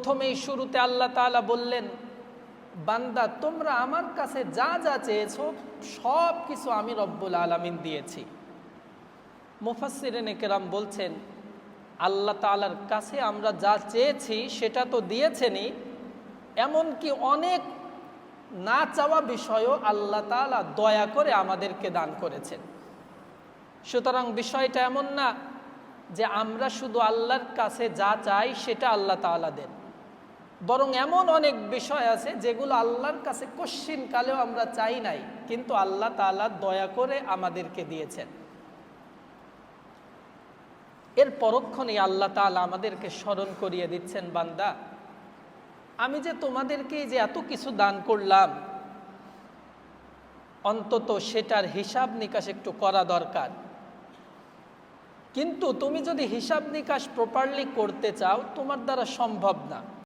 প্রথমেই শুরুতে আল্লাহ তাআলা বললেন, বান্দা তোমরা আমার কাছে যা যা চেয়েছো সব কিছু আমি রব্বুল আলামিন দিয়েছি। মুফাসসিরিনে কেরাম বলছেন, আল্লাহ তাআলার কাছে আমরা যা চেয়েছি সেটা তো দিয়েছেনই, এমনকি অনেক না চাওয়া বিষয়ও আল্লাহ তাআলা দয়া করে আমাদেরকে দান করেছেন। সুতরাং বিষয়টা এমন না যে আমরা শুধু আল্লাহর কাছে যা চাই সেটা আল্লাহ তাআলা দেন, বরং এমন অনেক বিষয় আছে যেগুলো আল্লাহর কাছে কশ্চিনকালেও আমরা চাই নাই, কিন্তু আল্লাহ তাআলা দয়া করে আমাদেরকে দিয়েছেন। এর পরক্ষণেই আল্লাহ তাআলা আমাদেরকে স্মরণ করিয়ে দিচ্ছেন, বান্দা আমি যে তোমাদেরকে যে এত কিছু দান করলাম, অন্তত সেটার হিসাব নিকাশ একটু করা দরকার। কিন্তু তুমি যদি হিসাব নিকাশ প্রপারলি করতে চাও, তোমার দ্বারা সম্ভব না।